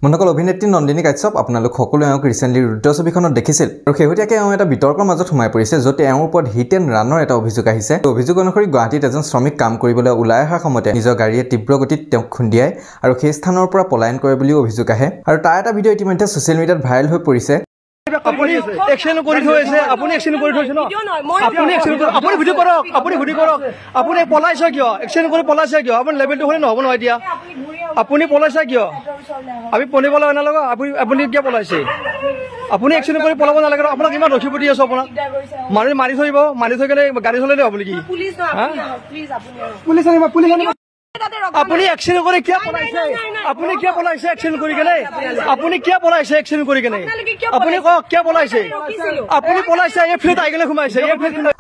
বন্ধুসকল অভিনেত্ৰী নন্দিনী কাশ্যপ আপোনালোক সকলোৱে এওঁক ৰিসেন্টলি ৰুদ্ৰ ছবিখনত দেখিছিল আৰু শেহতীয়াকৈ এওঁ এটা বিতৰ্কৰ মাজত সোমাই পৰিছে য'ত এওঁৰ ওপৰত হিট এণ্ড ৰানৰ এটা অভিযোগ আহিছে অভিযোগ অনুসৰি গুৱাহাটীত এজন শ্ৰমিক কাম কৰিবলৈ ওলাই অহাৰ সময়তে নিজৰ গাড়ীয়ে তীব্ৰ গতিত তেওঁক খুন্দিয়ায় আৰু সেই স্থানৰ পৰা পলায়ন কৰে বুলিও অভিযোগ আহে আৰু তাৰ এটা ভিডিঅ' ইতিমধ্যে ছ'চিয়েল মিডিয়াত ভাইৰেল হৈ পৰিছে আপুনি এক্সন কৰি থৈছে আপুনি এক্সন কৰি থৈছে ন আপুনি এক্সন আপুনি ভিডিঅ' কৰক আপুনি পলাইছে কিয় এক্সন কৰি পলাইছে কিয় আপুনি লেভেলটো হ'লে নহ'ব নহয় এতিয়া আপুনি পলাইছে কিয় আমি পনিব লাগে নালাগে আপুনি কিয় পলাইছে আপুনি এক্সন কৰি পলাব নালাগে আপোনাক ইমান ৰখিব দি আছো আপোনাক মাৰি থৈ কেনে গাড়ী চলালে হ'ব নেকি পুলিচ আপুনি এক্সন কৰি কিয় পলাইছে আপুনি কিয় পলাইছে এক্সন কৰি কেনে আপুনি কিয় পলাইছে এক্সন কৰি কেনে আপুনি কওক কিয় পলাইছে আপুনি পলাইছে এই ফ্লেট আইগলে ঘুমাইছে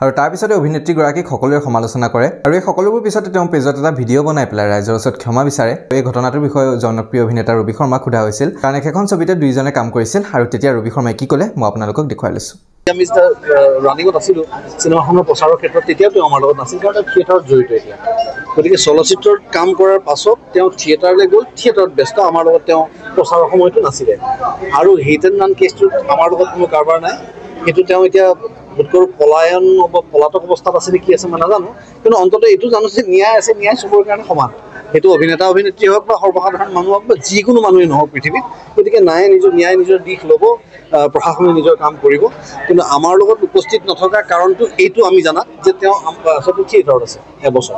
আৰু তাৰ পিছতে অভিনেত্ৰীগৰাকীক সকলোৱে সমালোচনা কৰে আৰু এই সকলোবোৰ পিছতে তেওঁ পেজত এটা ভিডিঅ' বনাই পেলাই ৰাইজৰ ওচৰত ক্ষমা বিচাৰে এই ঘটনাটোৰ বিষয়ে জনপ্ৰিয় অভিনেতা ৰবি শৰ্মাক সোধা হৈছিল কাৰণ এখন ছবিতে দুইজনে কাম কৰিছিল আৰু তেতিয়া ৰবি শৰ্মাই কি ক'লে মই আপোনালোকক দেখুৱাই লৈছো আমি ৰানিঙত আছিলো চিনেমাখনৰ প্ৰচাৰৰ ক্ষেত্ৰত তেতিয়াও তেওঁ আমাৰ লগত নাছিল কাৰণ থিয়েটাৰত জড়িত এতিয়া গতিকে চলচ্চিত্ৰত কাম কৰাৰ পাছত তেওঁ থিয়েটাৰলৈ গ'ল থিয়েটাৰত ব্যস্ত আমাৰ লগত তেওঁ প্ৰচাৰৰ সময়তো নাছিলে আৰু হিট এণ্ড ৰান কেছটোত আমাৰ লগত কোনো কাৰবাৰ নাই কিন্তু তেওঁ এতিয়া বোধকৰো পলায়ন পলাতক অৱস্থাত আছে নেকি আছে মই নাজানো কিন্তু অন্ততঃ এইটো জানো যে ন্যায় আছে ন্যায় চবৰ কাৰণে সমান সেইটো অভিনেতা অভিনেত্ৰী হওক বা সৰ্বসাধাৰণ মানুহ হওক বা যিকোনো মানুহে নহওক পৃথিৱীত গতিকে ন্যায় নিজৰ দিশ ল'ব প্ৰশাসনে নিজৰ কাম কৰিব কিন্তু আমাৰ লগত উপস্থিত নথকাৰ কাৰণটো এইটো আমি জানাত যে তেওঁ আচলতে থিয়েটাৰত আছে এবছৰ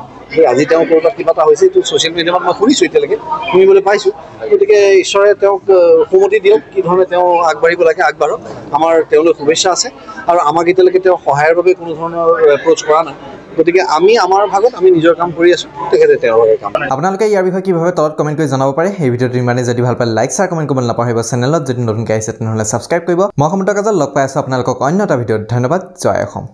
আজি তেওঁ ক'ৰবাত কিবা এটা হৈছে এইটো ছ'চিয়েল মিডিয়াত মই শুনিছোঁ এতিয়ালৈকে শুনিবলৈ পাইছোঁ গতিকে ঈশ্বৰে তেওঁক সুমতি দিয়ক কি ধৰণে তেওঁ আগবাঢ়িব লাগে আগবাঢ়ক আমাৰ তেওঁলৈ শুভেচ্ছা আছে আৰু আমাক এতিয়ালৈকে তেওঁ সহায়ৰ বাবে কোনো ধৰণৰ এপ্ৰ'চ কৰা নাই গতিকে আমি আমাৰ ভাগত আমি নিজৰ কাম কৰি আছোঁ তেখেতে তেওঁৰ কাম আপোনালোকে ইয়াৰ বিষয়ে কি ভাবে তলত কমেণ্ট কৰি জনাব পাৰে এই ভিডিঅ'টো ইমানে যদি ভাল পায় লাইক শ্বেয়াৰ কমেণ্ট কৰিবলৈ নাপাহৰিব চেনেলত যদি নতুনকৈ আহিছে তেনেহ'লে ছাবস্ক্ৰাইব কৰিব মই সমুদ্ৰ কাজল লগ পাই আছোঁ আপোনালোকক অন্য এটা ভিডিঅ'ত ধন্যবাদ জয় অসম